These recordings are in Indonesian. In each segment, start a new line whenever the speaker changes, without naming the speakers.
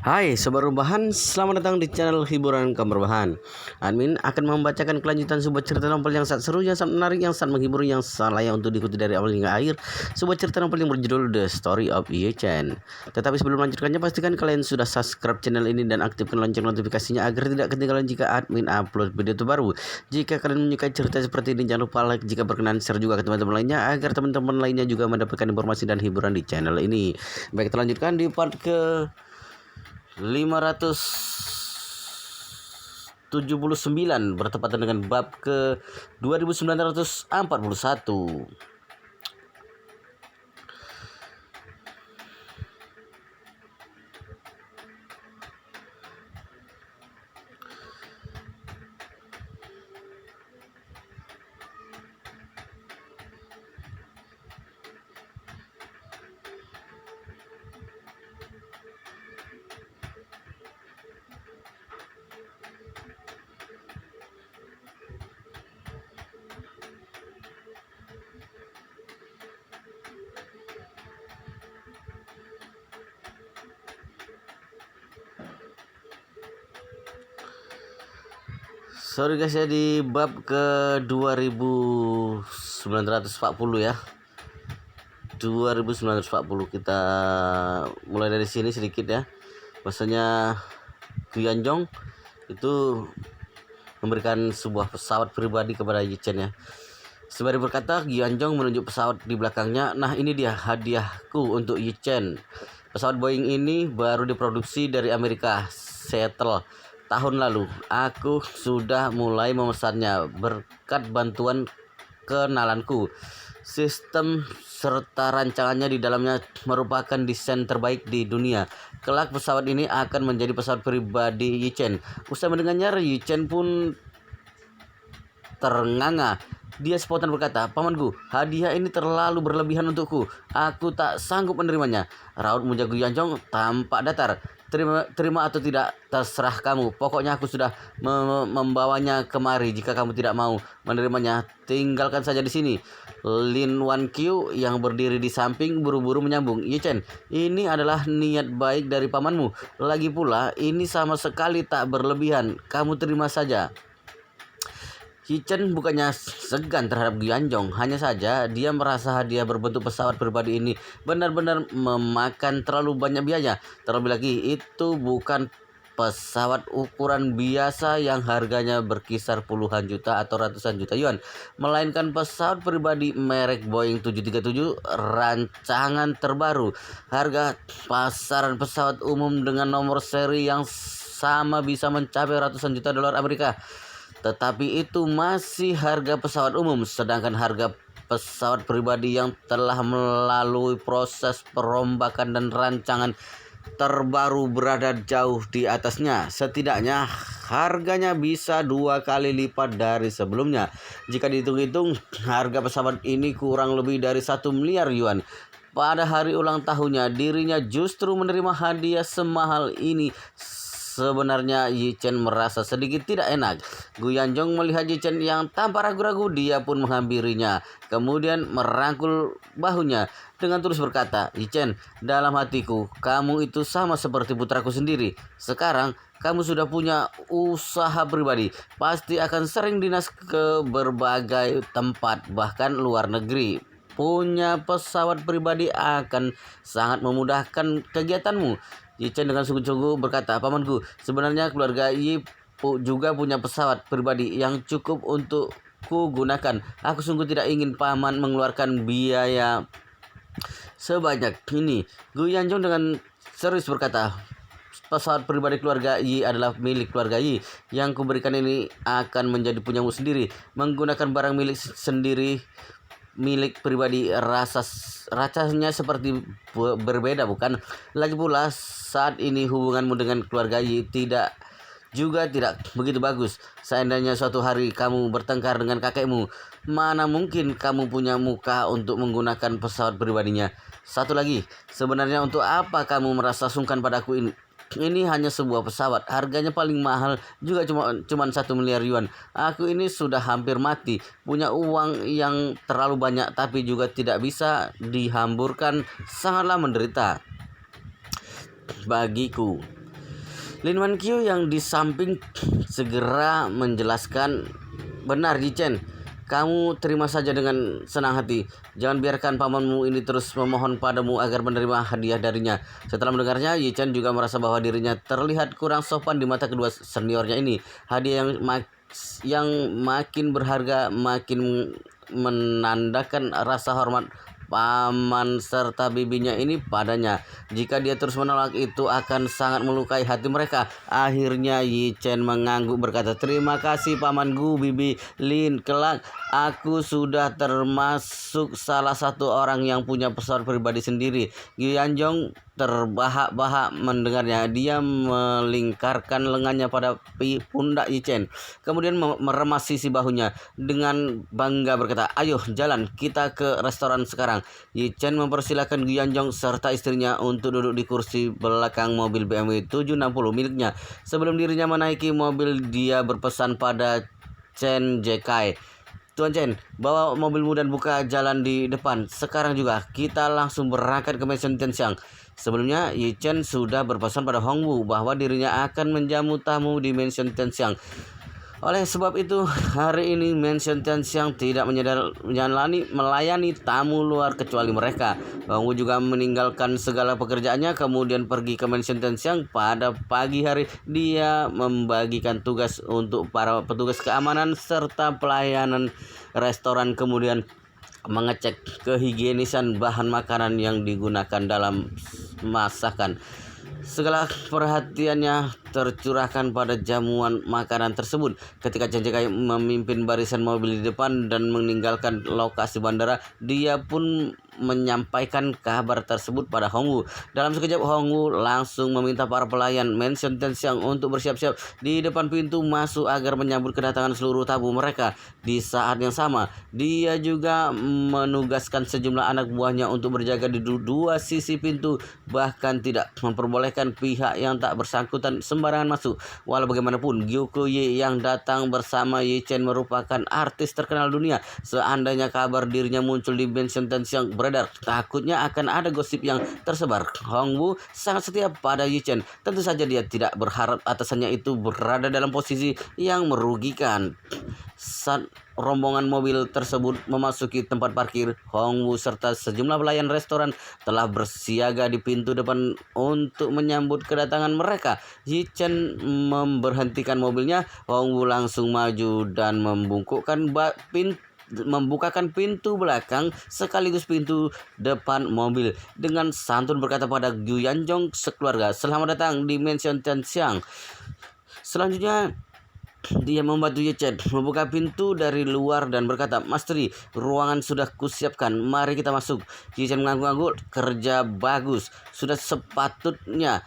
Hai Sobat Rebahan, selamat datang di channel hiburan Kamar Rebahan. Admin akan membacakan kelanjutan sebuah cerita novel yang sangat seru, yang sangat menarik, yang sangat menghibur, yang sangat layak untuk diikuti dari awal hingga akhir. Sebuah cerita novel yang berjudul The Story of Ye Chen. Tetapi sebelum melanjutkannya, pastikan kalian sudah subscribe channel ini dan aktifkan lonceng notifikasinya agar tidak ketinggalan jika admin upload video terbaru. Jika kalian menyukai cerita seperti ini, jangan lupa like, jika berkenan share juga ke teman-teman lainnya agar teman-teman lainnya juga mendapatkan informasi dan hiburan di channel ini. Baik, kita lanjutkan di part ke 579 bertepatan dengan bab ke 2941. Sorry guys ya, di bab ke 2940 ya. 2940 kita mulai dari sini sedikit ya. Bahasanya Guyanjong itu memberikan sebuah pesawat pribadi kepada Ye Chen ya. Sembari berkata, Guyanjong menunjuk pesawat di belakangnya. Nah, ini dia hadiahku untuk Ye Chen. Pesawat Boeing ini baru diproduksi dari Amerika, Seattle, tahun lalu. Aku sudah mulai memesannya berkat bantuan kenalanku. Sistem serta rancangannya di dalamnya merupakan desain terbaik di dunia. Kelak pesawat ini akan menjadi pesawat pribadi Ye Chen. Usai mendengarnya, Ye Chen pun ternganga. Dia spontan berkata, "Pamanku, hadiah ini terlalu berlebihan untukku. Aku tak sanggup menerimanya." Raut muja Guyanjong tampak datar. Terima atau tidak, terserah kamu. Pokoknya aku sudah membawanya kemari. Jika kamu tidak mau menerimanya, tinggalkan saja di sini. Lin Wan Qiu yang berdiri di samping buru-buru menyambung, "Ye Chen, ini adalah niat baik dari pamanmu. Lagi pula, ini sama sekali tak berlebihan. Kamu terima saja." Ye Chen bukannya segan terhadap Guyanjong, hanya saja dia merasa hadiah berbentuk pesawat pribadi ini benar-benar memakan terlalu banyak biaya. Terlebih lagi, itu bukan pesawat ukuran biasa yang harganya berkisar puluhan juta atau ratusan juta yuan, melainkan pesawat pribadi merek Boeing 737 rancangan terbaru. Harga pasaran pesawat umum dengan nomor seri yang sama bisa mencapai ratusan juta dolar Amerika. Tetapi itu masih harga pesawat umum, sedangkan harga pesawat pribadi yang telah melalui proses perombakan dan rancangan terbaru berada jauh di atasnya. Setidaknya harganya bisa 2 kali lipat dari sebelumnya. Jika dihitung-hitung, harga pesawat ini kurang lebih dari 1 miliar yuan. Pada hari ulang tahunnya, dirinya justru menerima hadiah semahal ini. Sebenarnya Ye Chen merasa sedikit tidak enak. Guyanjong melihat Ye Chen yang tampak ragu-ragu, dia pun menghampirinya, kemudian merangkul bahunya dengan tulus berkata, "Ye Chen, dalam hatiku kamu itu sama seperti putraku sendiri. Sekarang kamu sudah punya usaha pribadi, pasti akan sering dinas ke berbagai tempat, bahkan luar negeri. Punya pesawat pribadi akan sangat memudahkan kegiatanmu." Ye Chen dengan sungguh-sungguh berkata, "Pamanku, sebenarnya keluarga Yi juga punya pesawat pribadi yang cukup untuk ku gunakan. Aku sungguh tidak ingin paman mengeluarkan biaya sebanyak ini." Guyanjong dengan serius berkata, "Pesawat pribadi keluarga Yi adalah milik keluarga Yi. Yang kuberikan ini akan menjadi punyamu sendiri. Menggunakan barang milik sendiri, milik pribadi, rasanya seperti berbeda, bukan? Lagi pula saat ini hubunganmu dengan keluarga Yi tidak begitu bagus. Seandainya suatu hari kamu bertengkar dengan kakekmu, mana mungkin kamu punya muka untuk menggunakan pesawat pribadinya. Satu lagi, sebenarnya untuk apa kamu merasa sungkan padaku ini? Ini hanya sebuah pesawat, harganya paling mahal juga cuma 1 miliar yuan. Aku ini sudah hampir mati, punya uang yang terlalu banyak tapi juga tidak bisa dihamburkan, sangatlah menderita bagiku." Lin Man Kyu yang di samping segera menjelaskan, benar Yi Chen, kamu terima saja dengan senang hati. Jangan biarkan pamanmu ini terus memohon padamu agar menerima hadiah darinya. Setelah mendengarnya, Yi Chen juga merasa bahwa dirinya terlihat kurang sopan di mata kedua seniornya ini. Hadiah yang makin berharga, makin menandakan rasa hormat paman serta bibinya ini padanya. Jika dia terus menolak, itu akan sangat melukai hati mereka. Akhirnya Yi Chen mengangguk berkata, terima kasih pamanku, bibi Lin. Kelak aku sudah termasuk salah satu orang yang punya pesawat pribadi sendiri. Gu Yanjong terbahak-bahak mendengarnya. Dia melingkarkan lengannya pada pundak Yi Chen, kemudian meremas sisi bahunya dengan bangga berkata, ayo jalan, kita ke restoran sekarang. Yi Chen mempersilahkan Gu Yanjong serta istrinya untuk duduk di kursi belakang mobil BMW 760 miliknya. Sebelum dirinya menaiki mobil, dia berpesan pada Chen Jekai, Tuan Chen, bawa mobilmu dan buka jalan di depan. Sekarang juga kita langsung berangkat ke Mansion Tenxiang. Sebelumnya, Yi Chen sudah berpesan pada Hongwu bahwa dirinya akan menjamu tamu di Mansion Tenxiang. Oleh sebab itu, hari ini Mansion Tenxiang tidak melayani tamu luar kecuali mereka. Hongwu juga meninggalkan segala pekerjaannya kemudian pergi ke Mansion Tenxiang. Pada pagi hari, dia membagikan tugas untuk para petugas keamanan serta pelayanan restoran, kemudian mengecek kehigienisan bahan makanan yang digunakan dalam masakan. Segala perhatiannya tercurahkan pada jamuan makanan tersebut. Ketika Chen Jekai memimpin barisan mobil di depan dan meninggalkan lokasi bandara, dia pun menyampaikan kabar tersebut pada Hongwu. Dalam sekejap, Hongwu langsung meminta para pelayan Mansion Tenxiang untuk bersiap-siap di depan pintu masuk agar menyambut kedatangan seluruh tamu mereka. Di saat yang sama, dia juga menugaskan sejumlah anak buahnya untuk berjaga di dua sisi pintu, bahkan tidak memperbolehkan pihak yang tak bersangkutan sembarangan masuk. Walau bagaimanapun, Gyu Kuyi yang datang bersama Yi Chen merupakan artis terkenal dunia. Seandainya kabar dirinya muncul di Mansion Tenxiang beredar, takutnya akan ada gosip yang tersebar. Hongwu sangat setia pada Yi Chen. Tentu saja dia tidak berharap atasannya itu berada dalam posisi yang merugikan. Saat rombongan mobil tersebut memasuki tempat parkir, Hongwu serta sejumlah pelayan restoran telah bersiaga di pintu depan untuk menyambut kedatangan mereka. Yi Chen memberhentikan mobilnya. Hongwu langsung maju dan membukakan pintu belakang sekaligus pintu depan mobil. Dengan santun berkata pada Gu Yanjong sekeluarga, selamat datang di Mansion Tenxiang. Selanjutnya, dia membantu Yi Chen membuka pintu dari luar dan berkata, Mas Tri, ruangan sudah kusiapkan, mari kita masuk. Yi Chen mengangguk-angguk, kerja bagus, sudah sepatutnya.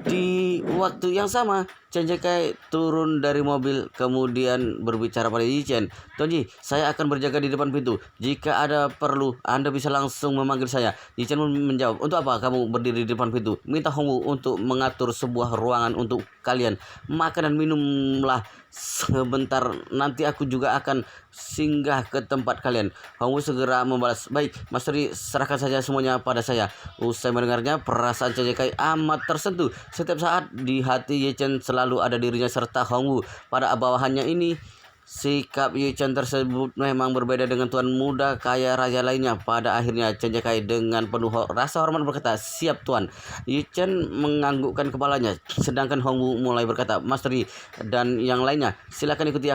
Di waktu yang sama, Chen Jekai turun dari mobil kemudian berbicara pada Yi Chen, Tuan Ji, saya akan berjaga di depan pintu. Jika ada perlu, Anda bisa langsung memanggil saya. Yi Chen menjawab, untuk apa kamu berdiri di depan pintu? Minta Hongwu untuk mengatur sebuah ruangan untuk kalian. Makan dan minumlah sebentar, nanti aku juga akan singgah ke tempat kalian. Hongwu segera membalas, baik Mas Tri, serahkan saja semuanya pada saya. Usai mendengarnya, perasaan Chen Jekai amat tersentuh. Setiap saat di hati Yi Chen selalu ada dirinya serta Hongwu. Pada bawahannya ini, sikap Yi Chen tersebut memang berbeda dengan tuan muda kaya raya lainnya. Pada akhirnya Chen Jekai dengan penuh rasa hormat berkata, siap tuan. Yi Chen menganggukkan kepalanya, sedangkan Hongwu mulai berkata, Mas Tri dan yang lainnya, silakan ikuti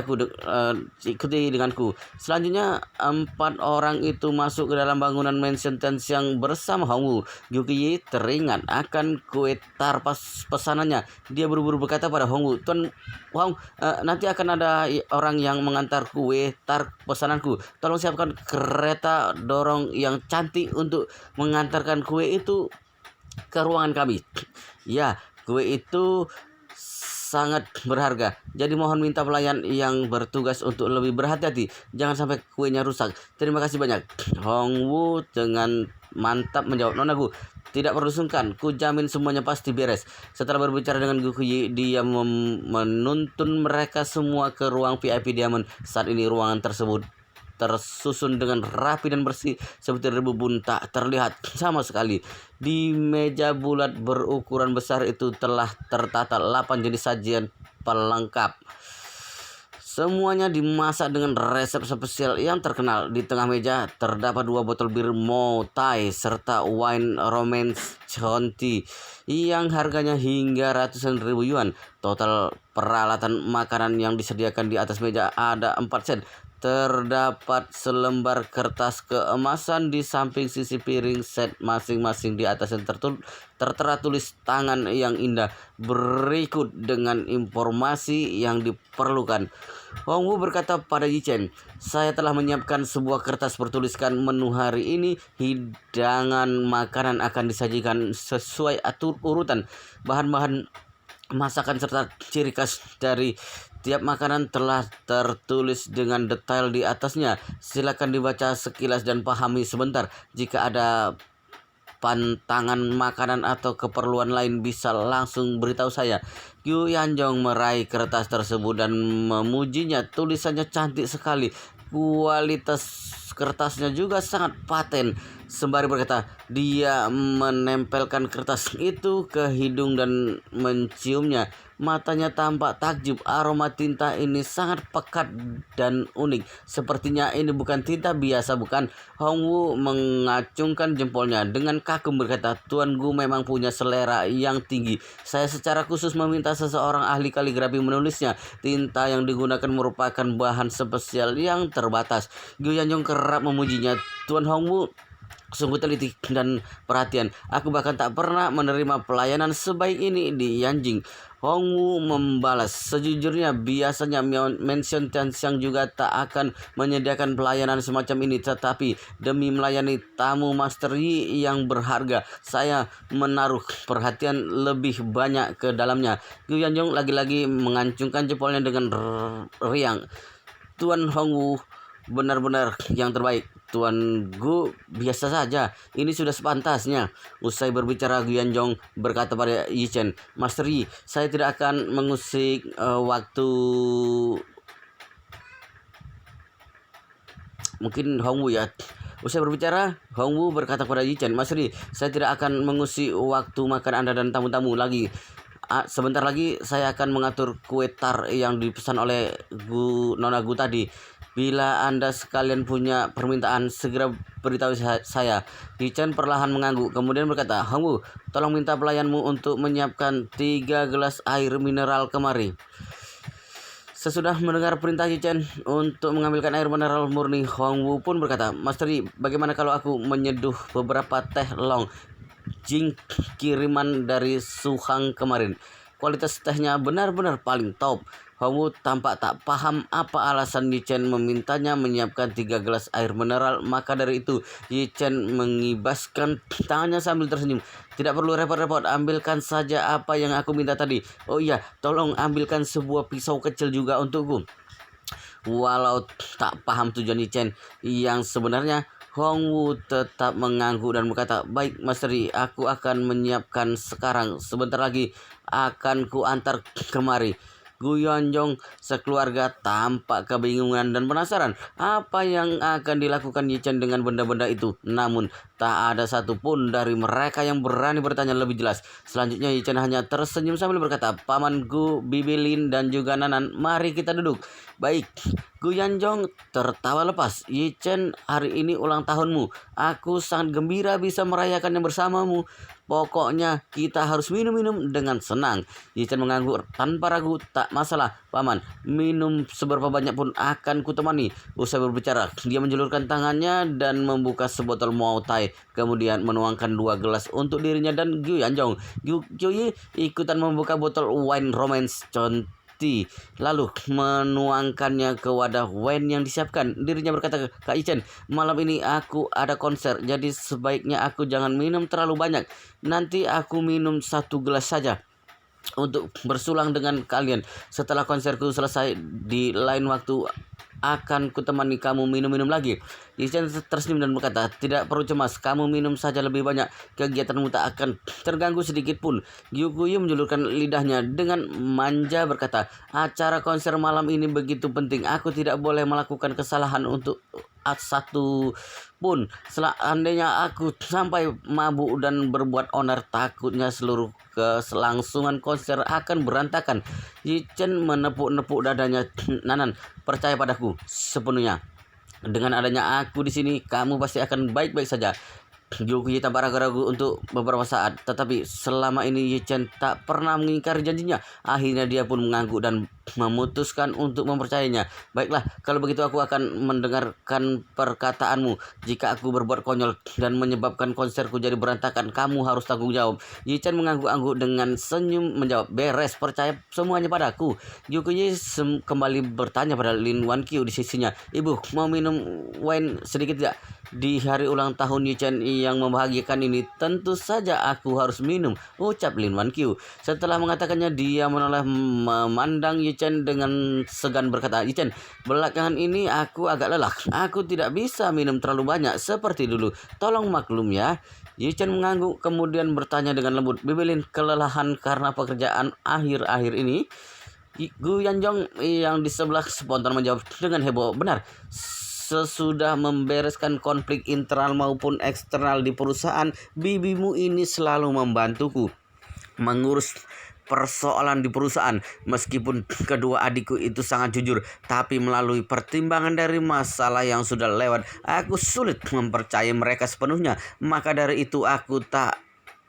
denganku. Selanjutnya, 4 orang itu masuk ke dalam bangunan Mansion Tenxiang bersama Hongwu. Gyu Yi teringat akan kue tar pesanannya. Dia buru-buru berkata pada Hongwu, Tuan Hong, nanti akan ada orang yang mengantar kue tar pesananku. Tolong siapkan kereta dorong yang cantik untuk mengantarkan kue itu ke ruangan kami. Ya, kue itu sangat berharga. Jadi mohon minta pelayan yang bertugas untuk lebih berhati-hati. Jangan sampai kuenya rusak. Terima kasih banyak. Hongwu dengan mantap menjawab, Nonaku, tidak perlu sungkan, ku jamin semuanya pasti beres. Setelah berbicara dengan Gu Kuyi, dia menuntun mereka semua ke ruang VIP Diamond. Saat ini ruangan tersebut tersusun dengan rapi dan bersih seperti debu pun tak terlihat sama sekali. Di meja bulat berukuran besar itu telah tertata 8 jenis sajian pelengkap. Semuanya dimasak dengan resep spesial yang terkenal. Di tengah meja terdapat 2 botol bir Mo Tai serta wine romance Chianti yang harganya hingga ratusan ribu yuan. Total peralatan makanan yang disediakan di atas meja ada 4 set. Terdapat selembar kertas keemasan di samping sisi piring set masing-masing. Di atasnya tertera tulis tangan yang indah berikut dengan informasi yang diperlukan. Hong Wu berkata pada Yi Chen, "Saya telah menyiapkan sebuah kertas bertuliskan menu hari ini. Hidangan makanan akan disajikan sesuai urutan. Bahan-bahan masakan serta ciri khas dari tiap makanan telah tertulis dengan detail di atasnya. Silakan dibaca sekilas dan pahami sebentar. Jika ada pantangan makanan atau keperluan lain bisa langsung beritahu saya." Yu Yanjong meraih kertas tersebut dan memujinya. Tulisannya cantik sekali. Kualitas kertasnya juga sangat paten. Sembari berkata, dia menempelkan kertas itu ke hidung dan menciumnya. Matanya tampak takjub. Aroma tinta ini sangat pekat dan unik. Sepertinya ini bukan tinta biasa, bukan? Hong Wu mengacungkan jempolnya dengan kagum berkata, "Tuan Gu memang punya selera yang tinggi. Saya secara khusus meminta seseorang ahli kaligrafi menulisnya. Tinta yang digunakan merupakan bahan spesial yang terbatas." Gu Yanjong kerap memujinya. "Tuan Hong Wu sungguh teliti dan perhatian. Aku bahkan tak pernah menerima pelayanan sebaik ini di Yanjing." Hong Wu membalas, "Sejujurnya biasanya Mansion Tianxiang juga tak akan menyediakan pelayanan semacam ini, tetapi demi melayani tamu Master Yi yang berharga, saya menaruh perhatian lebih banyak ke dalamnya." Gu Yanjong lagi-lagi mengacungkan jempolnya dengan riang. "Tuan Hong Wu benar-benar yang terbaik. Tuan Gu biasa saja. Ini sudah sepantasnya." Usai berbicara, Gu Yanjong berkata pada Yi Chen, "Master Yi, saya tidak akan mengusik waktu." Mungkin Hong Wu ya. Usai berbicara, Hong Wu berkata kepada Yi Chen, "Master Yi, saya tidak akan mengusik waktu makan Anda dan tamu-tamu lagi. Sebentar lagi saya akan mengatur kue tar yang dipesan oleh Nona Gu tadi. Bila Anda sekalian punya permintaan, segera beritahu saya." Yi Chen perlahan mengangguk, kemudian berkata, "Hong Wu, tolong minta pelayanmu untuk menyiapkan 3 gelas air mineral kemari." Sesudah mendengar perintah Yi Chen untuk mengambilkan air mineral murni, Hong Wu pun berkata, "Master Yi, bagaimana kalau aku menyeduh beberapa teh long jing kiriman dari Suhang kemarin? Kualitas tehnya benar-benar paling top." Hong Wu tampak tak paham apa alasan Yi Chen memintanya menyiapkan 3 gelas air mineral. Maka dari itu Yi Chen mengibaskan tangannya sambil tersenyum. "Tidak perlu repot-repot, ambilkan saja apa yang aku minta tadi. Oh iya, tolong ambilkan sebuah pisau kecil juga untukku." Walau tak paham tujuan Yi Chen yang sebenarnya, Hong Wu tetap mengangguk dan berkata, "Baik, Master Yi, aku akan menyiapkan sekarang. Sebentar lagi akan ku antar kemari." Gu Yanjong sekeluarga tampak kebingungan dan penasaran apa yang akan dilakukan Yi Chen dengan benda-benda itu. Namun tak ada satupun dari mereka yang berani bertanya lebih jelas. Selanjutnya Yi Chen hanya tersenyum sambil berkata, "Paman Gu, Bibi Lin dan juga Nanan, mari kita duduk." "Baik." Gu Yanjong tertawa lepas. "Yi Chen, hari ini ulang tahunmu. Aku sangat gembira bisa merayakannya bersamamu. Pokoknya kita harus minum-minum dengan senang." Yi Chen mengangguk tanpa ragu. "Tak masalah, Paman. Minum seberapa banyak pun akan kutemani." Usai berbicara, dia menjulurkan tangannya dan membuka sebotol Mo Tai. Kemudian menuangkan 2 gelas untuk dirinya dan Gu Yanjong. Gu Yi ikutan membuka botol wine romance Chianti, lalu menuangkannya ke wadah wine yang disiapkan. Dirinya berkata ke Kak Yi Chen, "Malam ini aku ada konser, jadi sebaiknya aku jangan minum terlalu banyak. Nanti aku minum 1 gelas saja untuk bersulang dengan kalian. Setelah konserku selesai di lain waktu akan kutemani kamu minum-minum lagi." Yi Chen tersenyum dan berkata, "Tidak perlu cemas, kamu minum saja lebih banyak. Kegiatanmu tak akan terganggu sedikit pun." Yu Kuyu menjulurkan lidahnya dengan manja berkata, "Acara konser malam ini begitu penting. Aku tidak boleh melakukan kesalahan untuk satu pun. Seandainya aku sampai mabuk dan berbuat onar, takutnya seluruh keselangsungan konser akan berantakan. Yi Chen menepuk-nepuk dadanya. Nanan, percaya padaku sepenuhnya. Dengan adanya aku di sini, kamu pasti akan baik-baik saja. Gyokuyi tampak ragu-ragu untuk beberapa saat, tetapi selama ini Ye Chen tak pernah mengingkari janjinya. Akhirnya dia pun mengangguk dan memutuskan untuk mempercayainya. Baiklah, kalau begitu aku akan mendengarkan perkataanmu. Jika aku berbuat konyol dan menyebabkan konserku jadi berantakan, kamu harus tanggung jawab. Ye Chen mengangguk-angguk dengan senyum menjawab, beres, percaya semuanya padaku. Gyokuyi kembali bertanya pada Lin Wan Qiu di sisinya, ibu mau minum wine sedikit tidak? Di hari ulang tahun Ye Chen yang membahagiakan ini, tentu saja aku harus minum, ucap Lin Wan Qiu. Setelah mengatakannya, dia menoleh memandang Ye Chen dengan segan berkata, Ye Chen, belakangan ini aku agak lelah. Aku tidak bisa minum terlalu banyak seperti dulu. Tolong maklum ya. Ye Chen mengangguk kemudian bertanya dengan lembut, Bibelin kelelahan karena pekerjaan akhir-akhir ini? Gu Yanjong yang di sebelah spontan menjawab dengan heboh, benar. Sesudah membereskan konflik internal maupun eksternal di perusahaan, bibimu ini selalu membantuku mengurus persoalan di perusahaan. Meskipun kedua adikku itu sangat jujur, tapi melalui pertimbangan dari masalah yang sudah lewat, aku sulit mempercayai mereka sepenuhnya. Maka dari itu aku tak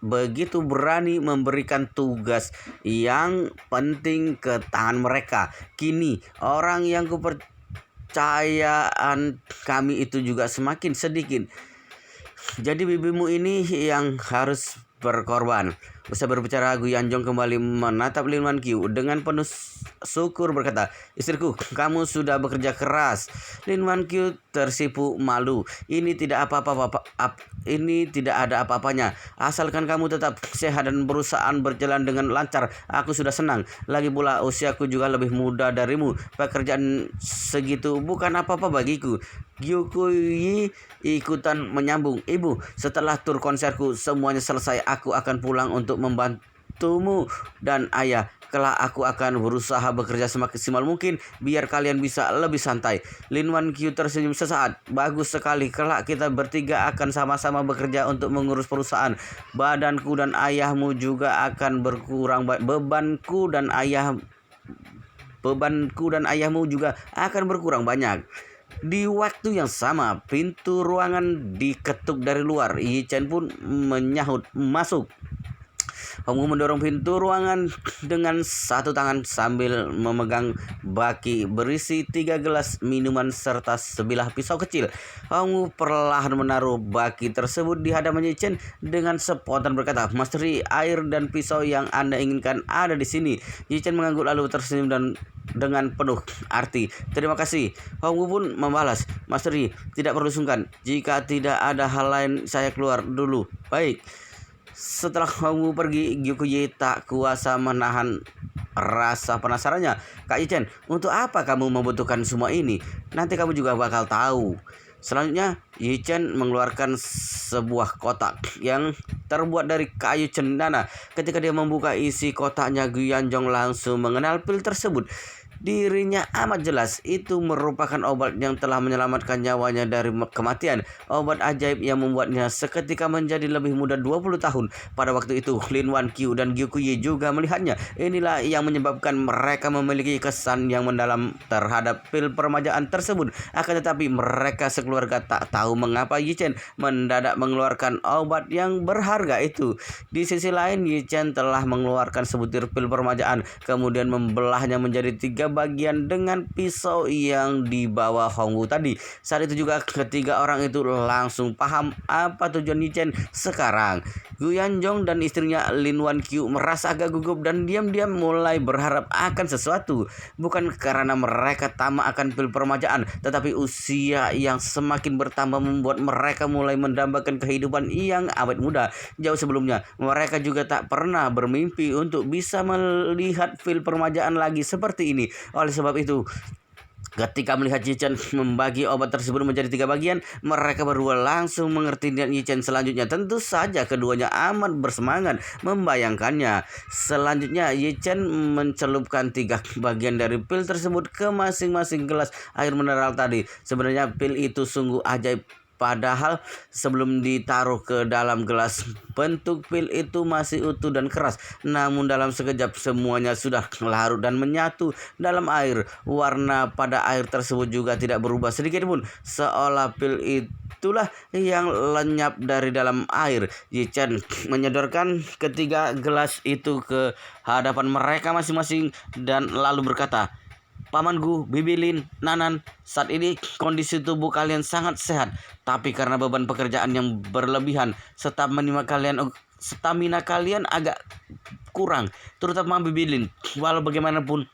begitu berani memberikan tugas yang penting ke tangan mereka. Kini orang yang kepercayaan kami itu juga semakin sedikit. Jadi bibimu ini yang harus berkorban. Usai berbicara, Gu Yanjong kembali menatap Lin Wan Qiu dengan penuh syukur berkata, istriku, kamu sudah bekerja keras. Lin Wan Qiu tersipu malu. Ini tidak ada apa-apanya. Asalkan kamu tetap sehat dan perusahaan berjalan dengan lancar, aku sudah senang. Lagi pula usiaku juga lebih muda darimu. Pekerjaan segitu bukan apa-apa bagiku. Gyokuyi ikutan menyambung, ibu, setelah tur konserku semuanya selesai, aku akan pulang untuk membantumu dan ayah. Kelak aku akan berusaha bekerja semaksimal mungkin biar kalian bisa lebih santai. Lin Wan Qiu tersenyum sesaat. Bagus sekali, kelak kita bertiga akan sama-sama bekerja untuk mengurus perusahaan. Badanku dan ayahmu juga akan berkurang. Bebanku dan ayahmu juga akan berkurang banyak. Di waktu yang sama, pintu ruangan diketuk dari luar. Ye Chen pun menyahut masuk. Hongwu mendorong pintu ruangan dengan satu tangan sambil memegang baki berisi 3 gelas minuman serta sebilah pisau kecil. Hongwu perlahan menaruh baki tersebut di hadapan Ye Chen dengan spontan berkata, Master, air dan pisau yang Anda inginkan ada di sini. Ye Chen mengangguk lalu tersenyum dan dengan penuh arti. Terima kasih. Hongwu pun membalas, Master, tidak perlu sungkan. Jika tidak ada hal lain, saya keluar dulu. Baik. Setelah Hongwu pergi, Gyokuyi tak kuasa menahan rasa penasarannya. Kak Ye Chen, untuk apa kamu membutuhkan semua ini? Nanti kamu juga bakal tahu. Selanjutnya, Ye Chen mengeluarkan sebuah kotak yang terbuat dari kayu cendana. Ketika dia membuka isi kotaknya, Gu Yanjong langsung mengenal pil tersebut. Dirinya amat jelas itu merupakan obat yang telah menyelamatkan nyawanya dari kematian. Obat ajaib yang membuatnya seketika menjadi lebih muda 20 tahun. Pada waktu itu Lin Wan Qiu dan Gyokuyi juga melihatnya. Inilah yang menyebabkan mereka memiliki kesan yang mendalam terhadap pil permajaan tersebut. Akan tetapi mereka sekeluarga tak tahu mengapa Ye Chen mendadak mengeluarkan obat yang berharga itu. Di sisi lain, Ye Chen telah mengeluarkan sebutir pil permajaan, kemudian membelahnya menjadi 3 bagian dengan pisau yang dibawa Hongwu tadi. Saat itu juga ketiga orang itu langsung paham apa tujuan Ye Chen sekarang. Gu Yanjong dan istrinya Lin Wan Qiu merasa agak gugup dan diam-diam mulai berharap akan sesuatu. Bukan karena mereka tamak akan pil permajaan, tetapi usia yang semakin bertambah membuat mereka mulai mendambakan kehidupan yang awet muda. Jauh sebelumnya, mereka juga tak pernah bermimpi untuk bisa melihat pil permajaan lagi seperti ini. Oleh sebab itu, Ketika melihat Yi Chen membagi obat tersebut menjadi 3 bagian, mereka berdua langsung mengerti niat Yi Chen selanjutnya. Tentu saja keduanya amat bersemangat membayangkannya. Selanjutnya Yi Chen mencelupkan 3 bagian dari pil tersebut ke masing-masing gelas air mineral tadi. Sebenarnya pil itu sungguh ajaib. Padahal sebelum ditaruh ke dalam gelas, bentuk pil itu masih utuh dan keras. Namun dalam sekejap semuanya sudah larut dan menyatu dalam air. Warna pada air tersebut juga tidak berubah sedikit pun, seolah pil itulah yang lenyap dari dalam air. Yi Chen menyodorkan ketiga gelas itu ke hadapan mereka masing-masing dan lalu berkata, "Pamanku, Bibi Lin, Nanan, saat ini kondisi tubuh kalian sangat sehat. Tapi karena beban pekerjaan yang berlebihan, stamina kalian agak kurang. Terutama Bibi Lin. Walau bagaimanapun,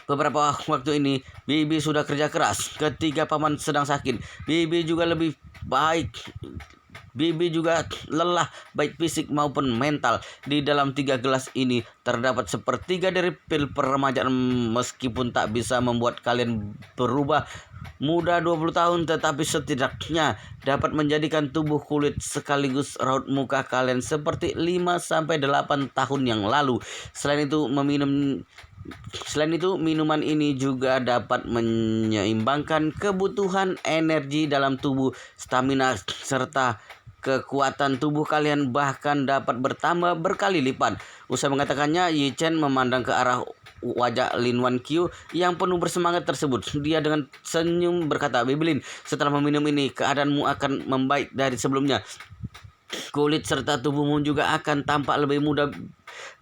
beberapa waktu ini Bibi sudah kerja keras. Ketika paman sedang sakit, Bibi juga lebih baik. Bibi juga lelah baik fisik maupun mental. Di dalam 3 gelas ini terdapat sepertiga dari pil peremajaan. Meskipun tak bisa membuat kalian berubah muda 20 tahun, tetapi setidaknya dapat menjadikan tubuh, kulit, sekaligus raut muka kalian seperti 5-8 tahun yang lalu. Selain itu, minuman ini juga dapat menyeimbangkan kebutuhan energi dalam tubuh, stamina, serta kekuatan tubuh kalian bahkan dapat bertambah berkali lipat." Usai mengatakannya, Yi Chen memandang ke arah wajah Lin Wan Qiu yang penuh bersemangat tersebut. Dia dengan senyum berkata, "Bibi Lin, setelah meminum ini, keadaanmu akan membaik dari sebelumnya. Kulit serta tubuhmu juga akan tampak lebih muda.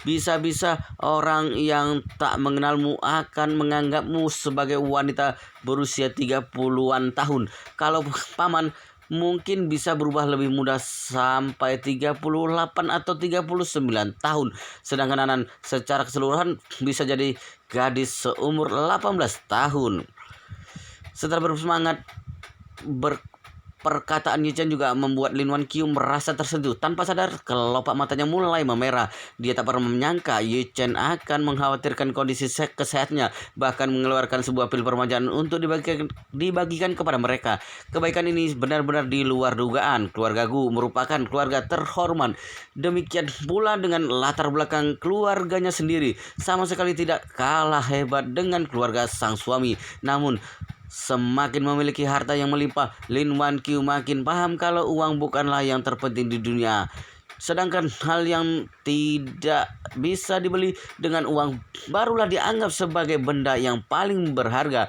Bisa-bisa orang yang tak mengenalmu akan menganggapmu sebagai wanita berusia 30-an tahun. Kalau paman mungkin bisa berubah lebih muda sampai 38 atau 39 tahun. Sedangkan Nanan secara keseluruhan bisa jadi gadis seumur 18 tahun." Setelah bersemangat, perkataan Yi Chen juga membuat Lin Wan Qiu merasa tersentuh. Tanpa sadar, kelopak matanya mulai memerah. Dia tak pernah menyangka Yi Chen akan mengkhawatirkan kondisi kesehatannya, bahkan mengeluarkan sebuah pil permajaan untuk dibagikan kepada mereka. Kebaikan ini benar-benar di luar dugaan. Keluarga Gu merupakan keluarga terhormat. Demikian pula dengan latar belakang keluarganya sendiri, sama sekali tidak kalah hebat dengan keluarga sang suami. Namun semakin memiliki harta yang melimpah, Lin Wan Qiu makin paham kalau uang bukanlah yang terpenting di dunia. Sedangkan hal yang tidak bisa dibeli dengan uang barulah dianggap sebagai benda yang paling berharga.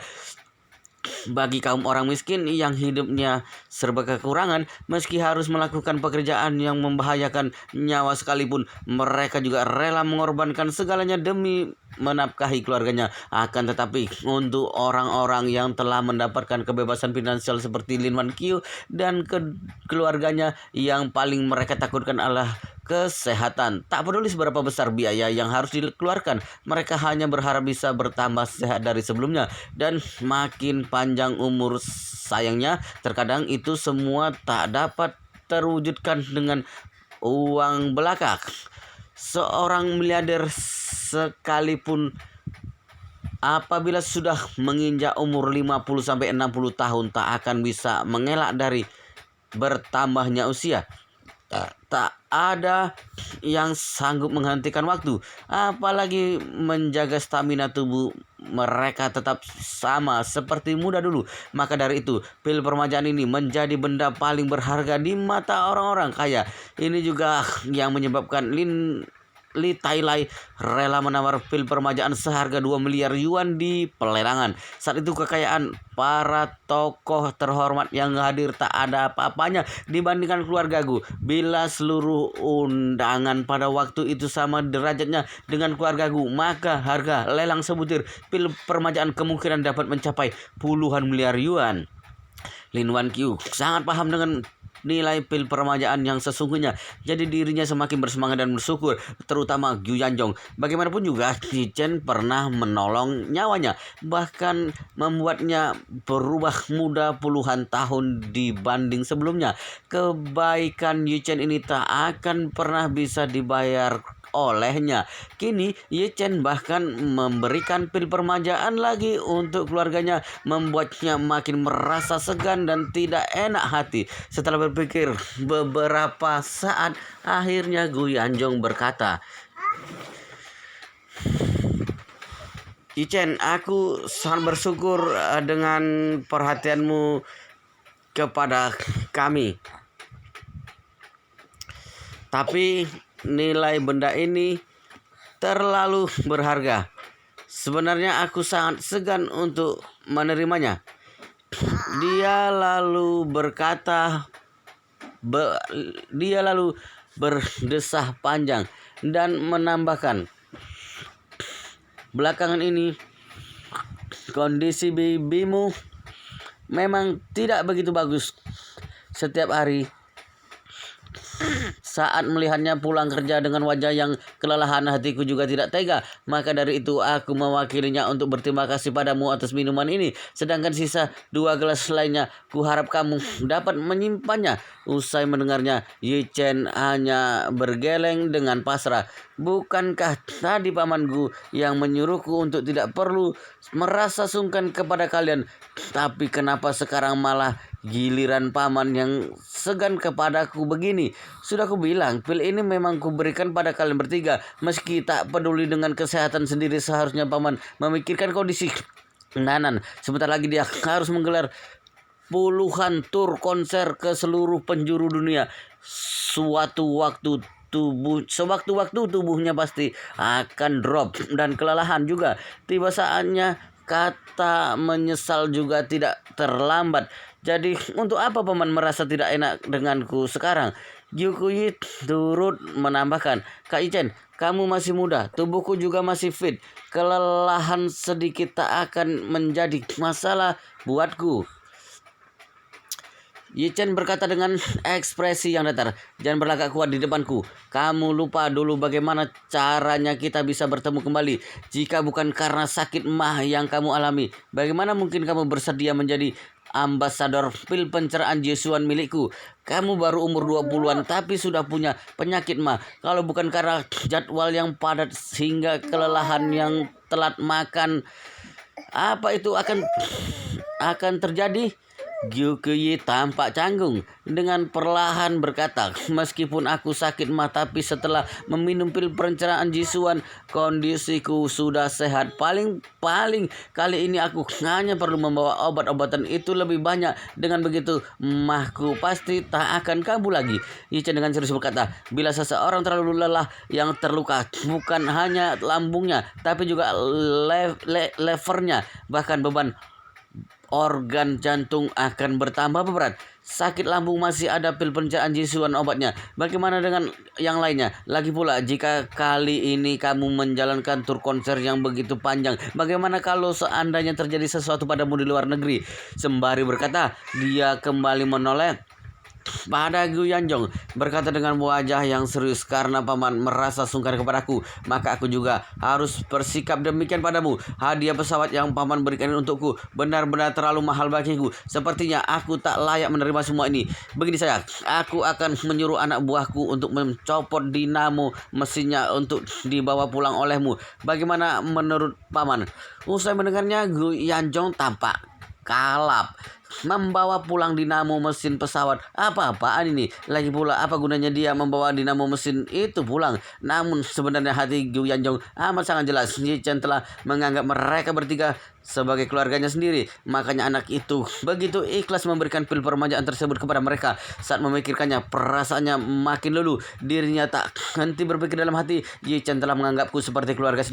Bagi kaum orang miskin yang hidupnya serba kekurangan, meski harus melakukan pekerjaan yang membahayakan nyawa sekalipun, mereka juga rela mengorbankan segalanya demi menafkahi keluarganya. Akan tetapi untuk orang-orang yang telah mendapatkan kebebasan finansial seperti Lin Wan Qiu dan keluarganya, yang paling mereka takutkan adalah kesehatan. Tak peduli seberapa besar biaya yang harus dikeluarkan, mereka hanya berharap bisa bertambah sehat dari sebelumnya dan makin panjang umur. Sayangnya, terkadang itu semua tak dapat terwujudkan dengan uang belaka. Seorang miliarder sekalipun, apabila sudah menginjak umur 50-60 tahun, tak akan bisa mengelak dari bertambahnya usia. Tak ada yang sanggup menghentikan waktu, apalagi menjaga stamina tubuh mereka tetap sama seperti muda dulu. Maka dari itu, pil permajaan ini menjadi benda paling berharga di mata orang-orang kaya. Ini juga yang menyebabkan Li Tailai rela menawar pil permajaan seharga 2 miliar yuan di pelelangan. Saat itu kekayaan para tokoh terhormat yang hadir tak ada apa-apanya dibandingkan keluarga Gu. Bila seluruh undangan pada waktu itu sama derajatnya dengan keluarga Gu, maka harga lelang sebutir pil permajaan kemungkinan dapat mencapai puluhan miliar yuan. Lin Wan Qiu sangat paham dengan nilai pil permajaan yang sesungguhnya. Jadi dirinya semakin bersemangat dan bersyukur, terutama Gu Yanzhong. Bagaimanapun juga, Yi Chen pernah menolong nyawanya, bahkan membuatnya berubah muda puluhan tahun dibanding sebelumnya. Kebaikan Yi Chen ini tak akan pernah bisa dibayar olehnya. Kini Ye Chen bahkan memberikan pil permajaan lagi untuk keluarganya, membuatnya makin merasa segan dan tidak enak hati. Setelah berpikir beberapa saat, akhirnya Gu Yanjong berkata, Ye Chen, aku sangat bersyukur dengan perhatianmu kepada kami. Tapi nilai benda ini terlalu berharga. Sebenarnya aku sangat segan untuk menerimanya. Dia lalu berdesah panjang dan menambahkan, belakangan ini kondisi bibimu memang tidak begitu bagus. Setiap hari saat melihatnya pulang kerja dengan wajah yang kelelahan, hatiku juga tidak tega. Maka dari itu aku mewakilinya untuk berterima kasih padamu atas minuman ini. Sedangkan sisa 2 gelas lainnya, kuharap kamu dapat menyimpannya. Usai mendengarnya, Ye Chen hanya bergeleng dengan pasrah. Bukankah tadi pamanku yang menyuruhku untuk tidak perlu merasa sungkan kepada kalian? Tapi kenapa sekarang malah giliran paman yang segan kepadaku begini? Sudah kubilang, pil ini memang kuberikan pada kalian bertiga. Meski tak peduli dengan kesehatan sendiri, seharusnya paman memikirkan kondisi Nanan. Sebentar lagi dia harus menggelar puluhan tur konser ke seluruh penjuru dunia. Sewaktu-waktu tubuhnya pasti akan drop dan kelelahan juga. Tiba saatnya kata menyesal juga tidak terlambat. Jadi untuk apa paman merasa tidak enak denganku sekarang? Yukuyi turut menambahkan, Kak Ye Chen, kamu masih muda, tubuhku juga masih fit. Kelelahan sedikit tak akan menjadi masalah buatku. Ye Chen berkata dengan ekspresi yang datar, jangan berlagak kuat di depanku. Kamu lupa dulu bagaimana caranya kita bisa bertemu kembali. Jika bukan karena sakit mah yang kamu alami, bagaimana mungkin kamu bersedia menjadi ambasador pil pencerahan Jesuan milikku? Kamu baru umur 20-an tapi sudah punya penyakit mah. Kalau bukan karena jadwal yang padat hingga kelelahan yang telat makan, apa itu akan terjadi? Gyukuyi tampak canggung dengan perlahan berkata, meskipun aku sakit mah, tapi setelah meminum pil pencerahan Jisuan, kondisiku sudah sehat. Paling kali ini aku hanya perlu membawa obat-obatan itu lebih banyak. Dengan begitu mahku pasti tak akan kambuh lagi. Ye Chen dengan serius berkata, bila seseorang terlalu lelah, yang terluka bukan hanya lambungnya tapi juga levernya, bahkan beban organ jantung akan bertambah berat. Sakit lambung masih ada pil pencerahan Jisuan obatnya. Bagaimana dengan yang lainnya? Lagi pula, jika kali ini kamu menjalankan tur konser yang begitu panjang, bagaimana kalau seandainya terjadi sesuatu padamu di luar negeri? Sembari berkata, dia kembali menoleh pada Gu Yanjong, berkata dengan wajah yang serius, karena paman merasa sungkan kepadaku, maka aku juga harus bersikap demikian padamu. Hadiah pesawat yang paman berikan untukku benar-benar terlalu mahal bagiku. Sepertinya aku tak layak menerima semua ini. Begini saja, aku akan menyuruh anak buahku untuk mencopot dinamo mesinnya untuk dibawa pulang olehmu. Bagaimana menurut paman? Usai mendengarnya, Gu Yanjong tampak kalap. Membawa pulang dinamo mesin pesawat, apa-apaan ini? Lagi pula, apa gunanya dia membawa dinamo mesin itu pulang? Namun sebenarnya hati Gu Yanjong amat sangat jelas. Ye Chen telah menganggap mereka bertiga sebagai keluarganya sendiri. Makanya anak itu begitu ikhlas memberikan pil permajaan tersebut kepada mereka. Saat memikirkannya, perasaannya makin luluh. Dirinya tak henti berpikir dalam hati, Ye Chen telah menganggapku seperti keluarga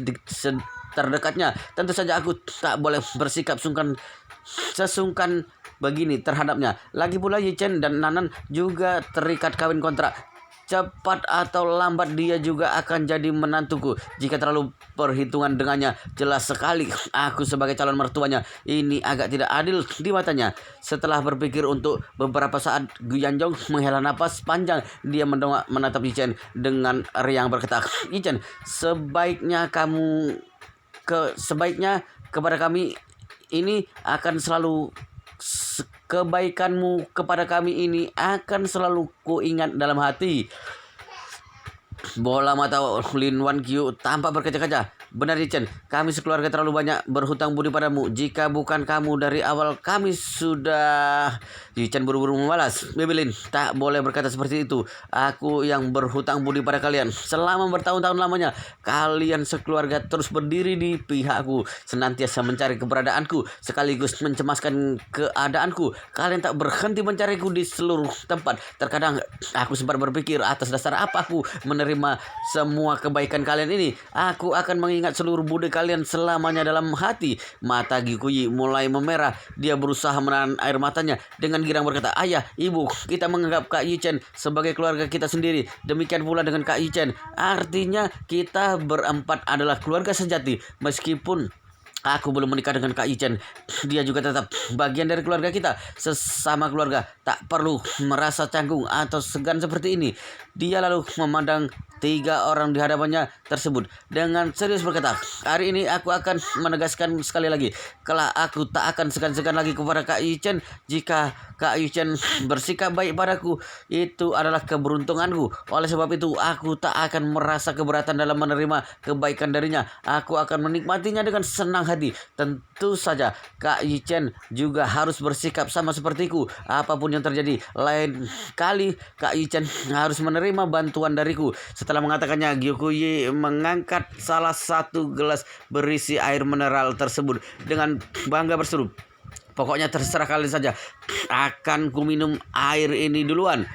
terdekatnya. Tentu saja aku tak boleh bersikap sesungkan begini terhadapnya. Lagi pula Ye Chen dan Nanan juga terikat kawin kontrak. Cepat atau lambat dia juga akan jadi menantuku. Jika terlalu perhitungan dengannya, jelas sekali aku sebagai calon mertuanya ini agak tidak adil di matanya. Setelah berpikir untuk beberapa saat, Gu Yanjong menghela napas panjang. Dia menatap Ye Chen dengan riang berkata, Ye Chen, sebaiknya kepada kami ini akan selalu kebaikanmu kepada kami ini akan selalu kuingat dalam hati. Bola mata Lin Wan Qiu tampak berkaca-kaca. Benar Yichen, kami sekeluarga terlalu banyak berhutang budi padamu. Jika bukan kamu dari awal kami sudah... Yichen buru-buru membalas. Bibi Lin, tak boleh berkata seperti itu. Aku yang berhutang budi pada kalian. Selama bertahun-tahun lamanya, kalian sekeluarga terus berdiri di pihakku. Senantiasa mencari keberadaanku, sekaligus mencemaskan keadaanku. Kalian tak berhenti mencariku di seluruh tempat. Terkadang aku sempat berpikir atas dasar apa aku menerima semua kebaikan kalian ini. Aku akan mengingat seluruh budi kalian selamanya dalam hati. Mata Gikuyi mulai memerah. Dia berusaha menahan air matanya. Dengan girang berkata, ayah, ibu, kita menganggap Kak Yichen sebagai keluarga kita sendiri. Demikian pula dengan Kak Yichen. Artinya kita berempat adalah keluarga sejati. Meskipun aku belum menikah dengan Kak Yichen, dia juga tetap bagian dari keluarga kita. Sesama keluarga, tak perlu merasa canggung atau segan seperti ini. Dia lalu memandang 3 orang di hadapannya tersebut dengan serius berkata, hari ini aku akan menegaskan sekali lagi, kalau aku tak akan segan-segan lagi kepada Kak Yichen. Jika Kak Yichen bersikap baik padaku, itu adalah keberuntunganku. Oleh sebab itu, aku tak akan merasa keberatan dalam menerima kebaikan darinya. Aku akan menikmatinya dengan senang hati. Tentu saja Kak Yichen juga harus bersikap sama sepertiku. Apapun yang terjadi, lain kali Kak Yichen harus menerima bantuan dariku. Setelah mengatakannya, Gikuyi mengangkat salah satu gelas berisi air mineral tersebut dengan bangga berseru, pokoknya terserah kalian saja, akan ku minum air ini duluan.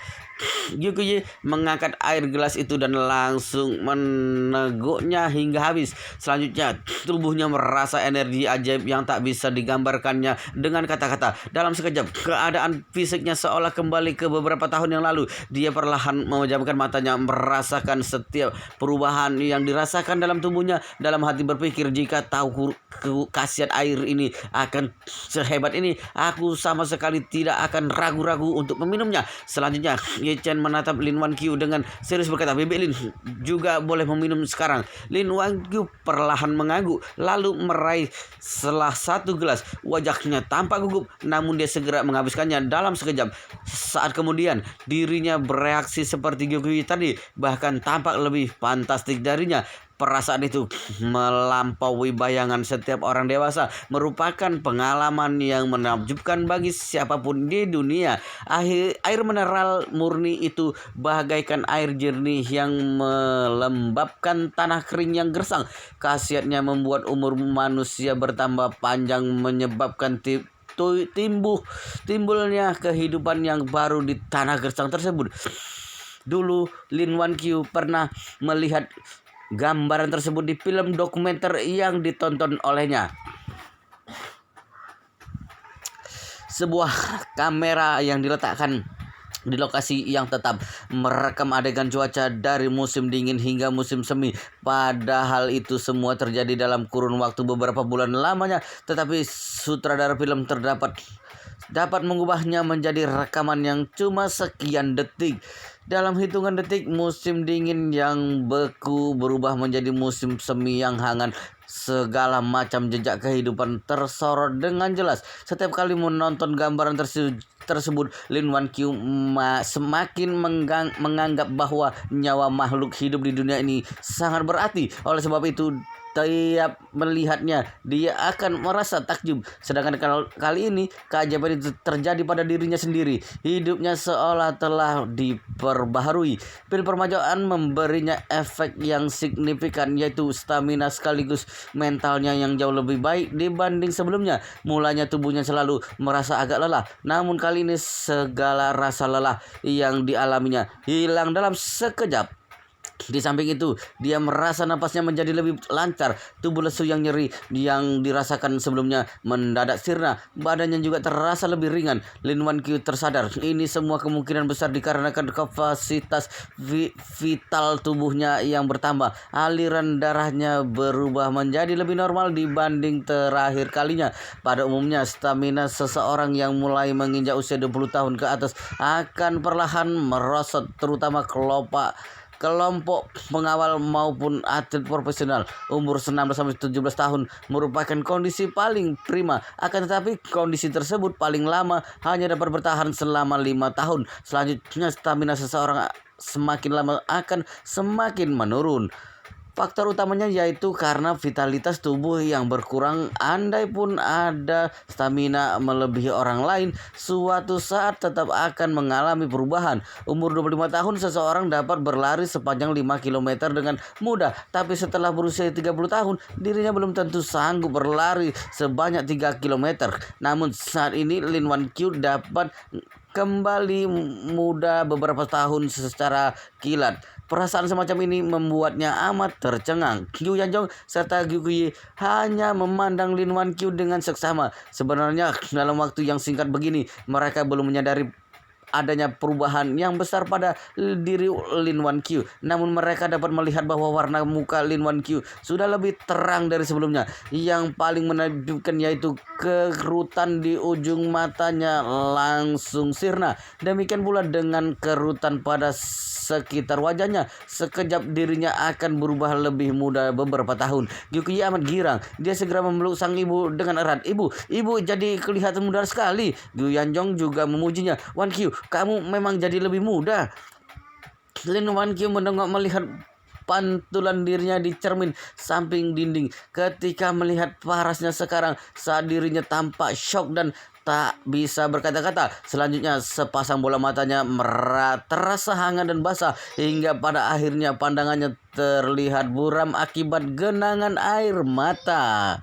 Gikuyi mengangkat air gelas itu dan langsung meneguknya hingga habis. Selanjutnya tubuhnya merasa energi ajaib yang tak bisa digambarkannya dengan kata-kata. Dalam sekejap keadaan fisiknya seolah kembali ke beberapa tahun yang lalu. Dia perlahan memejamkan matanya, merasakan setiap perubahan yang dirasakan dalam tubuhnya. Dalam hati berpikir, jika tahu khasiat air ini akan sehebat ini, aku sama sekali tidak akan ragu-ragu untuk meminumnya. Selanjutnya Yichen menatap Lin Wan Qiu dengan serius berkata, Bibi Lin juga boleh meminum sekarang. Lin Wan Qiu perlahan mengangguk lalu meraih salah satu gelas. Wajahnya tampak gugup, namun dia segera menghabiskannya dalam sekejap. Saat kemudian dirinya bereaksi seperti Gikuyi tadi, bahkan tampak lebih fantastik darinya. Perasaan itu melampaui bayangan setiap orang dewasa, merupakan pengalaman yang menakjubkan bagi siapapun di dunia. Air mineral murni itu bagaikan air jernih yang melembabkan tanah kering yang gersang. Khasiatnya membuat umur manusia bertambah panjang, menyebabkan timbulnya kehidupan yang baru di tanah gersang tersebut. Dulu Lin Wan Qiu pernah melihat gambaran tersebut di film dokumenter yang ditonton olehnya. Sebuah kamera yang diletakkan di lokasi yang tetap merekam adegan cuaca dari musim dingin hingga musim semi. Padahal itu semua terjadi dalam kurun waktu beberapa bulan lamanya, tetapi sutradara film dapat mengubahnya menjadi rekaman yang cuma sekian detik. Dalam hitungan detik, musim dingin yang beku berubah menjadi musim semi yang hangat. Segala macam jejak kehidupan tersorot dengan jelas. Setiap kali menonton gambaran tersebut, Lin Wan Qiu semakin menganggap bahwa nyawa makhluk hidup di dunia ini sangat berarti. Oleh sebab itu, tiap melihatnya dia akan merasa takjub. Sedangkan kali ini keajaiban itu terjadi pada dirinya sendiri. Hidupnya seolah telah diperbaharui. Pil permajaan memberinya efek yang signifikan, yaitu stamina sekaligus mentalnya yang jauh lebih baik dibanding sebelumnya. Mulanya tubuhnya selalu merasa agak lelah, namun kali ini segala rasa lelah yang dialaminya hilang dalam sekejap. Di samping itu, dia merasa napasnya menjadi lebih lancar. Tubuh lesu yang nyeri yang dirasakan sebelumnya mendadak sirna. Badannya juga terasa lebih ringan. Lin Wan Qiu tersadar ini semua kemungkinan besar dikarenakan kapasitas vital tubuhnya yang bertambah. Aliran darahnya berubah menjadi lebih normal dibanding terakhir kalinya. Pada umumnya, stamina seseorang yang mulai menginjak usia 20 tahun ke atas akan perlahan merosot, terutama kelompok pengawal maupun atlet profesional. Umur 16-17 tahun merupakan kondisi paling prima. Akan tetapi kondisi tersebut paling lama hanya dapat bertahan selama 5 tahun. Selanjutnya stamina seseorang semakin lama akan semakin menurun. Faktor utamanya yaitu karena vitalitas tubuh yang berkurang. Andai pun ada stamina melebihi orang lain, suatu saat tetap akan mengalami perubahan. Umur 25 tahun seseorang dapat berlari sepanjang 5 kilometer dengan mudah, tapi setelah berusia 30 tahun, dirinya belum tentu sanggup berlari sebanyak 3 kilometer. Namun saat ini Lin Wan Qiu dapat kembali muda beberapa tahun secara kilat. Perasaan semacam ini membuatnya amat tercengang. Gu Yanjong serta Gu Kuyi hanya memandang Lin Wan Qiu dengan seksama. Sebenarnya dalam waktu yang singkat begini, mereka belum menyadari adanya perubahan yang besar pada diri Lin Wan Qiu. Namun mereka dapat melihat bahwa warna muka Lin Wan Qiu sudah lebih terang dari sebelumnya. Yang paling menakjubkan yaitu kerutan di ujung matanya langsung sirna. Demikian pula dengan kerutan pada sekitar wajahnya. Sekejap dirinya akan berubah lebih muda beberapa tahun. Yuki amat girang. Dia segera memeluk sang ibu dengan erat. Ibu jadi kelihatan muda sekali. Gu Yanjong juga memujinya. Wan Qiu, kamu memang jadi lebih muda. Lin Wan Qiu menengok melihat pantulan dirinya di cermin samping dinding. Ketika melihat parasnya sekarang, saat dirinya tampak syok dan tak bisa berkata-kata. Selanjutnya sepasang bola matanya terasa hangat dan basah hingga pada akhirnya pandangannya terlihat buram akibat genangan air mata.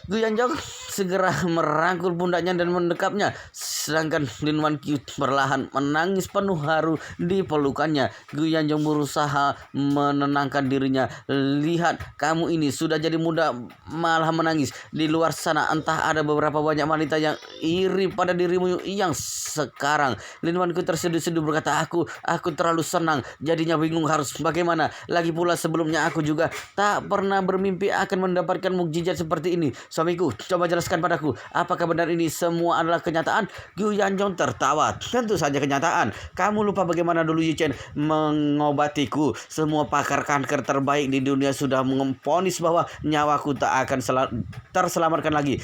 Gu Yanjong segera merangkul pundaknya dan mendekapnya, sedangkan Lin Wan Qiu perlahan menangis penuh haru di pelukannya. Gu Yanjong berusaha menenangkan dirinya. Lihat, kamu ini sudah jadi muda malah menangis. Di luar sana entah ada beberapa banyak wanita yang iri pada dirimu yang sekarang. Lin Wan Qiu terseduh-seduh berkata, aku terlalu senang, jadinya bingung harus bagaimana. Lagi pula sebelumnya aku juga tak pernah bermimpi akan mendapatkan mukjizat seperti ini. Suamiku, coba jelaskan padaku, apakah benar ini semua adalah kenyataan? Gu Yanjong tertawa. Tentu saja kenyataan. Kamu lupa bagaimana dulu Yi Chen mengobatiku. Semua pakar kanker terbaik di dunia sudah memvonis bahwa nyawaku tak akan terselamatkan lagi.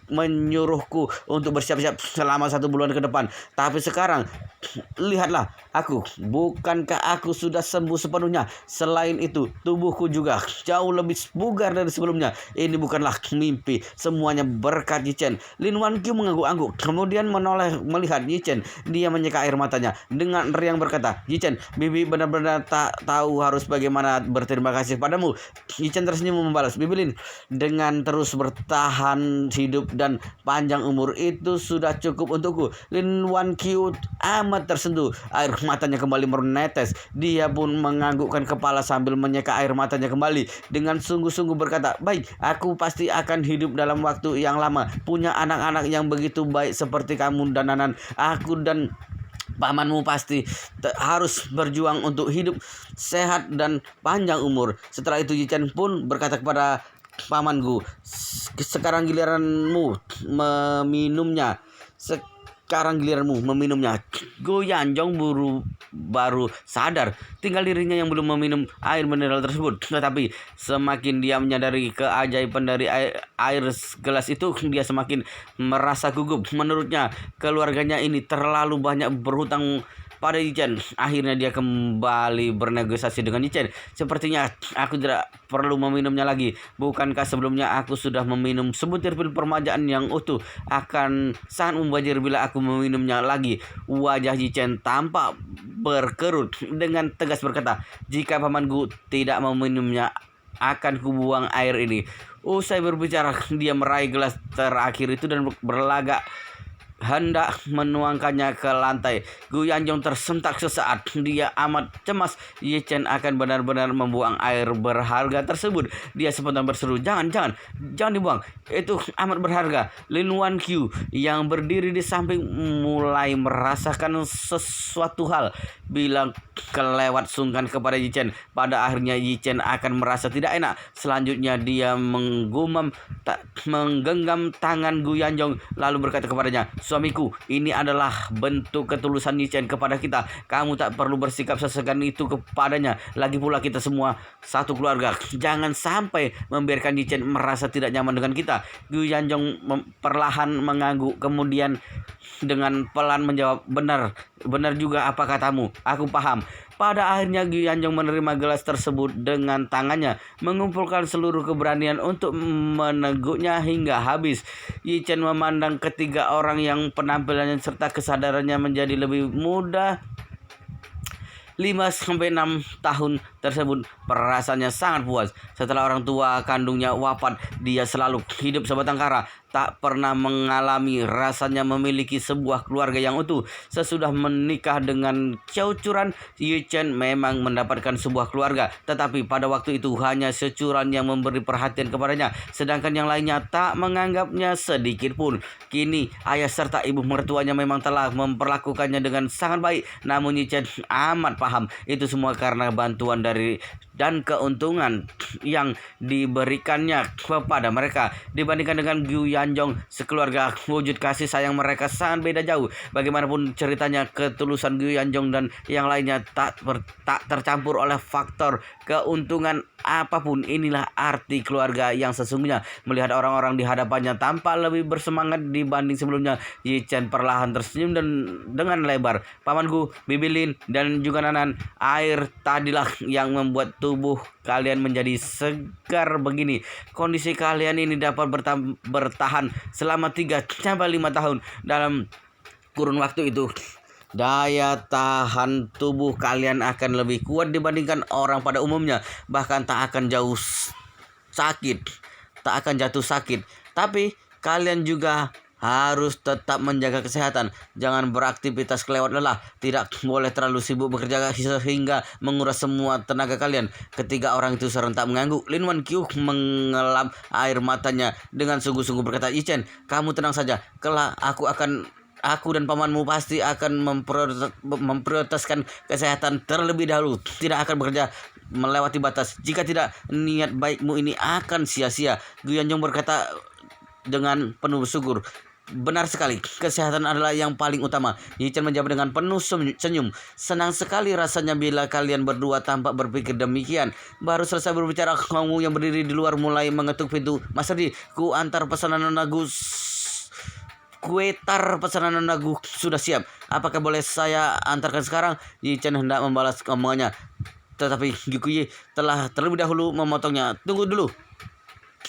Menyuruhku untuk bersiap-siap selama 1 bulan ke depan. Tapi sekarang, lihatlah aku. Bukankah aku sudah sembuh sepenuhnya? Selain itu, tubuhku juga jauh lebih bugar dari sebelumnya. Ini bukanlah mimpi. Semuanya berkat Yi Chen. Lin Wan Qiu mengangguk-angguk. Kemudian menoleh melihat Yi Chen. Dia menyeka air matanya dengan riang berkata, Yi Chen, Bibi benar-benar tak tahu harus bagaimana berterima kasih padamu. Yi Chen tersenyum membalas, Bibi Lin, dengan terus bertahan hidup dan panjang umur itu sudah cukup untukku. Lin Wan Qiu amat tersentuh. Air matanya kembali menetes. Dia pun menganggukkan kepala sambil menyeka air matanya kembali. Dengan sungguh-sungguh berkata, baik, aku pasti akan hidup dalam waktu yang lama. Punya anak-anak yang begitu baik seperti kamu dan Nanan. Aku dan pamanmu pasti harus berjuang untuk hidup sehat dan panjang umur. Setelah itu Yi Chen pun berkata kepada pamanku, sekarang giliranmu meminumnya. Sekarang giliranmu meminumnya. Gu Yanjong baru sadar tinggal dirinya yang belum meminum air mineral tersebut. Tetapi semakin dia menyadari keajaiban dari air gelas itu, dia semakin merasa gugup. Menurutnya keluarganya ini terlalu banyak berhutang pada Yi Chen. Akhirnya dia kembali bernegosiasi dengan Yi Chen. Sepertinya aku tidak perlu meminumnya lagi. Bukankah sebelumnya aku sudah meminum sebutir pil permajaan yang utuh? Akan sangat mubazir bila aku meminumnya lagi. Wajah Yi Chen tampak berkerut. Dengan tegas berkata, jika pamanku tidak meminumnya, akan kubuang air ini. Usai berbicara, dia meraih gelas terakhir itu dan berlagak hendak menuangkannya ke lantai. Gu Yanjong tersentak sesaat. Dia amat cemas Yi Chen akan benar-benar membuang air berharga tersebut. Dia spontan berseru, jangan dibuang, itu amat berharga. Lin Wan Qiu yang berdiri di samping mulai merasakan sesuatu hal. Bilang kelewat sungkan kepada Yi Chen. Pada akhirnya Yi Chen akan merasa tidak enak. Selanjutnya dia menggenggam tangan Gu Yanjong lalu berkata kepadanya, suamiku, ini adalah bentuk ketulusan Yi Chen kepada kita. Kamu tak perlu bersikap sesegan itu kepadanya. Lagi pula kita semua satu keluarga. Jangan sampai membiarkan Yi Chen merasa tidak nyaman dengan kita. Gu Yanjong perlahan mengangguk, kemudian dengan pelan menjawab, benar, Benar juga apa katamu, aku paham. Pada akhirnya Gyu Yanjong menerima gelas tersebut dengan tangannya, mengumpulkan seluruh keberanian untuk meneguknya hingga habis. Yi Chen memandang ketiga orang yang penampilannya serta kesadarannya menjadi lebih muda 5-6 tahun tersebut. Perasaannya sangat puas. Setelah orang tua kandungnya wafat, dia selalu hidup sebatang kara, tak pernah mengalami rasanya memiliki sebuah keluarga yang utuh. Sesudah menikah dengan Qiao Churan, Yi Chen memang mendapatkan sebuah keluarga, tetapi pada waktu itu hanya Securan yang memberi perhatian kepadanya, sedangkan yang lainnya tak menganggapnya sedikit pun. Kini ayah serta ibu mertuanya memang telah memperlakukannya dengan sangat baik, namun Yi Chen amat paham itu semua karena bantuan dari dan keuntungan yang diberikannya kepada mereka. Dibandingkan dengan Gyu Yanjong, sekeluarga, wujud kasih sayang mereka sangat beda jauh. Bagaimanapun ceritanya, ketulusan Gyu Yanjong dan yang lainnya tak tercampur oleh faktor keuntungan apapun. Inilah arti keluarga yang sesungguhnya. Melihat orang-orang di hadapannya tampak lebih bersemangat dibanding sebelumnya, Yi Chen perlahan tersenyum dan dengan lebar. Pamanku, Bibi Lin, dan juga Nanan, air tadilah yang membuat tubuh kalian menjadi segar begini. Kondisi kalian ini dapat bertahan selama 3-5 tahun. Dalam kurun waktu itu, daya tahan tubuh kalian akan lebih kuat dibandingkan orang pada umumnya. Bahkan tak akan jatuh sakit. Tapi kalian juga harus tetap menjaga kesehatan. Jangan beraktivitas kelewat lelah. Tidak boleh terlalu sibuk bekerja sehingga menguras semua tenaga kalian. Ketiga orang itu serentak mengangguk. Lin Wan Qiu mengelap air matanya dengan sungguh-sungguh berkata, Yi Chen, kamu tenang saja. Kelak aku dan pamanmu pasti akan memprioritaskan kesehatan terlebih dahulu. Tidak akan bekerja melewati batas. Jika tidak, niat baikmu ini akan sia-sia. Gyu Yanjong berkata dengan penuh syukur. Benar sekali, kesehatan adalah yang paling utama. Yi Chen menjawab dengan penuh senyum. Senang sekali rasanya bila kalian berdua tampak berpikir demikian. Baru selesai berbicara, kamu yang berdiri di luar mulai mengetuk pintu. Mas Rdi, ku antar pesanan nagu. Kuetar pesanan nagu sudah siap. Apakah boleh saya antarkan sekarang? Yi Chen hendak membalas omongannya, tetapi Gyukuyi telah terlebih dahulu memotongnya. Tunggu dulu.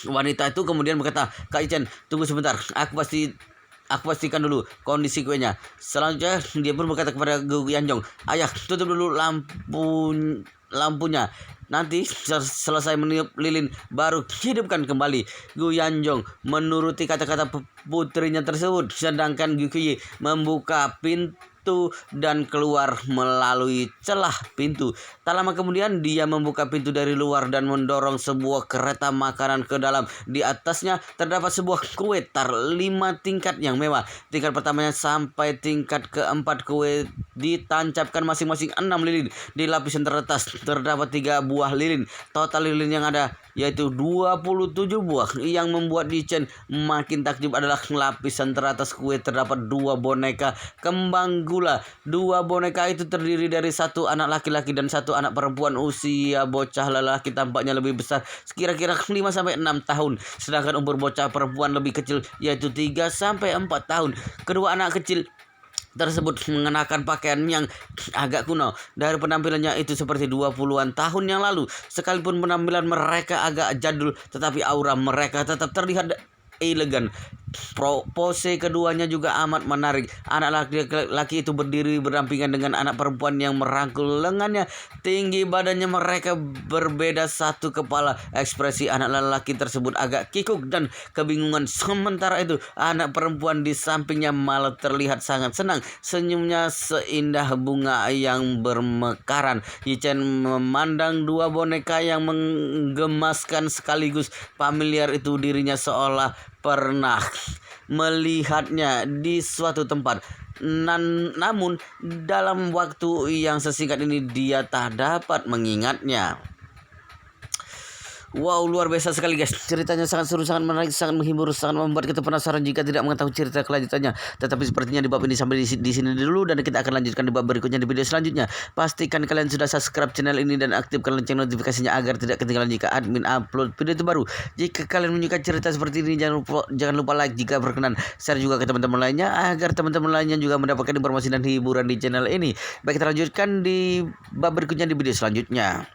Wanita itu kemudian berkata, Kak Yi Chen, tunggu sebentar. Aku pastikan dulu kondisi kuenya. Selanjutnya dia pun berkata kepada Gyu Yanjong, ayah, tutup dulu lampunya. Nanti selesai meniup lilin baru hidupkan kembali. Gyu Yanjong menuruti kata-kata putrinya tersebut, sedangkan Gyukuyi membuka pintu dan keluar melalui celah pintu. Tak lama kemudian dia membuka pintu dari luar dan mendorong sebuah kereta makanan ke dalam. Di atasnya terdapat sebuah kue tar 5 tingkat yang mewah. Tingkat pertamanya sampai tingkat keempat kue ditancapkan masing-masing 6 lilin. Di lapisan teratas terdapat 3 buah lilin. Total lilin yang ada yaitu 27 buah. Yang membuat Yi Chen makin takjub adalah lapisan teratas kue terdapat 2 boneka kembang gula. 2 boneka itu terdiri dari 1 anak laki-laki dan 1 anak perempuan. Usia bocah lelaki tampaknya lebih besar, kira-kira 5-6 tahun, sedangkan umur bocah perempuan lebih kecil, yaitu 3-4 tahun. Kedua anak kecil tersebut mengenakan pakaian yang agak kuno. Dari penampilannya itu seperti 20-an tahun yang lalu. Sekalipun penampilan mereka agak jadul, tetapi aura mereka tetap terlihat elegan. Pose keduanya juga amat menarik. Anak laki-laki itu berdiri berdampingan dengan anak perempuan yang merangkul lengannya. Tinggi badannya mereka berbeda satu kepala. Ekspresi anak lelaki tersebut agak kikuk dan kebingungan. Sementara itu anak perempuan di sampingnya malah terlihat sangat senang. Senyumnya seindah bunga yang bermekaran. Yi Chen memandang 2 boneka yang menggemaskan sekaligus familiar itu. Dirinya seolah pernah melihatnya di suatu tempat. Namun dalam waktu yang sesingkat ini dia tak dapat mengingatnya. Wow, luar biasa sekali guys. Ceritanya sangat seru, sangat menarik, sangat menghibur, sangat membuat kita penasaran jika tidak mengetahui cerita kelanjutannya. Tetapi sepertinya di bab ini sampai di sini dulu, dan kita akan lanjutkan di bab berikutnya di video selanjutnya. Pastikan kalian sudah subscribe channel ini dan aktifkan lonceng notifikasinya agar tidak ketinggalan jika admin upload video terbaru. Jika kalian menyukai cerita seperti ini, jangan lupa like jika berkenan, share juga ke teman-teman lainnya agar teman-teman lainnya juga mendapatkan informasi dan hiburan di channel ini. Baik, kita lanjutkan di bab berikutnya di video selanjutnya.